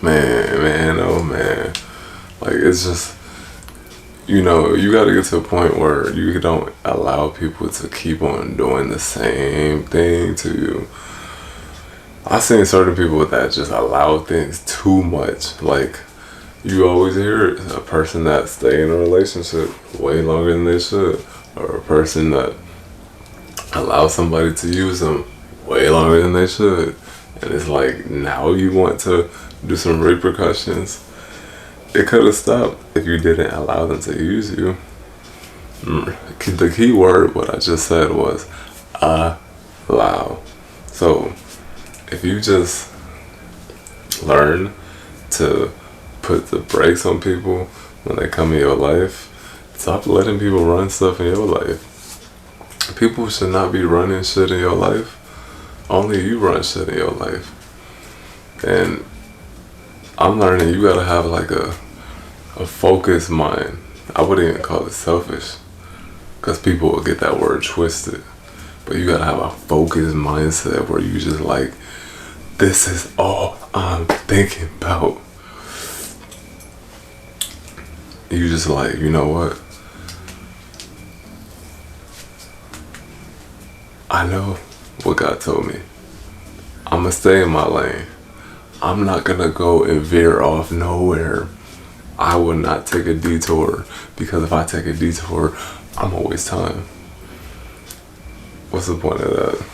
Man, oh man. Like, it's just, you got to get to a point where you don't allow people to keep on doing the same thing to you. I've seen certain people that just allow things too much. Like, you always hear it, a person that stay in a relationship way longer than they should, or a person that allows somebody to use them way longer than they should. And it's like, now you want to do some repercussions. It could have stopped if you didn't allow them to use you. The key word, what I just said, was allow. So if you just learn to put the brakes on people when they come in your life, stop letting people run stuff in your life. People should not be running shit in your life. Only you run shit in your life. And I'm learning you gotta have like a focused mind. I wouldn't even call it selfish, because people will get that word twisted. But you gotta have a focused mindset where you just like, this is all I'm thinking about. You just like, you know what? I know what God told me. I'm gonna stay in my lane. I'm not gonna go and veer off nowhere. I will not take a detour, because if I take a detour, I'm gonna waste time. What's the point of that?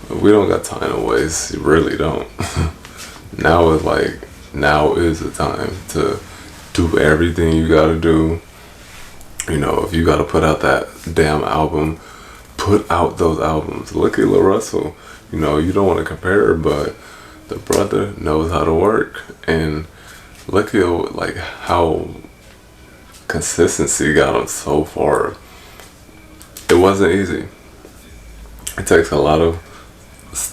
We don't got time to waste. You really don't. Now is the time to do everything you gotta do. If you gotta put out that damn album, put out those albums. Look at Lil Russell. You don't want to compare, but the brother knows how to work. And look at like how consistency got him so far. It wasn't easy. It takes a lot of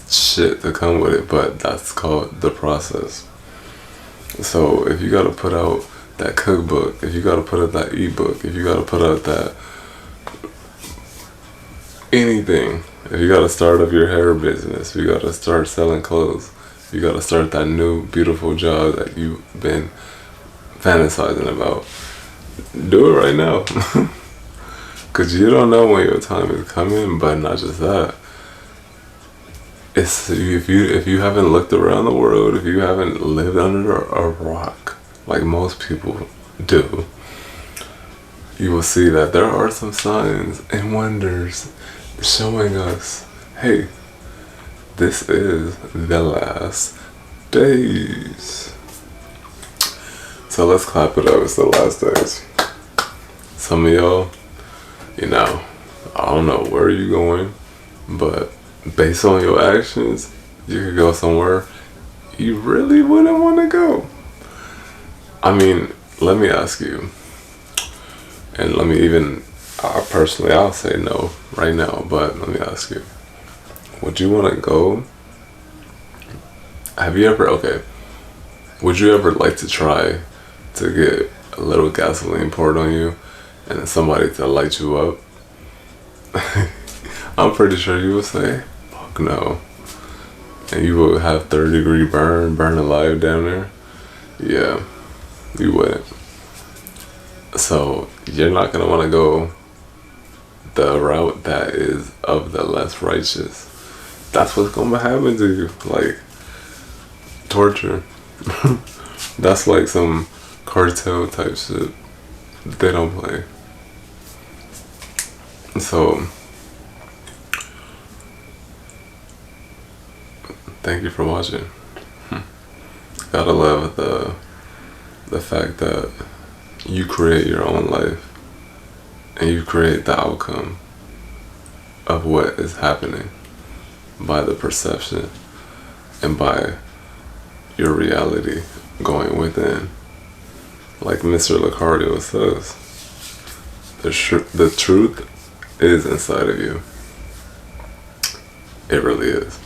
shit to come with it, but that's called the process. So if you gotta put out that cookbook, if you gotta put out that ebook, if you gotta put out that anything, if you gotta start up your hair business, if you gotta start selling clothes, if you gotta start that new beautiful job that you've been fantasizing about, do it right now. Because you don't know when your time is coming. But not just that, it's if you haven't looked around the world, if you haven't lived under a rock like most people do, you will see that there are some signs and wonders showing us, hey, this is the last days. So let's clap it up. It's the last days. Some of y'all, I don't know where you're going, but based on your actions, you could go somewhere you really wouldn't want to go. I mean, let me ask you, and I'll say no right now, but let me ask you, would you want to go? Would you ever like to try to get a little gasoline poured on you and then somebody to light you up? I'm pretty sure you would say, fuck no. And you would have 30-degree burn alive down there. Yeah, you wouldn't. So you're not gonna want to go the route that is of the less righteous. That's what's gonna happen to you, like torture. That's like some cartel type shit. They don't play. So thank you for watching. Gotta love the fact that you create your own life and you create the outcome of what is happening by the perception and by your reality going within. Like Mr. Lucario says, the truth is inside of you. It really is.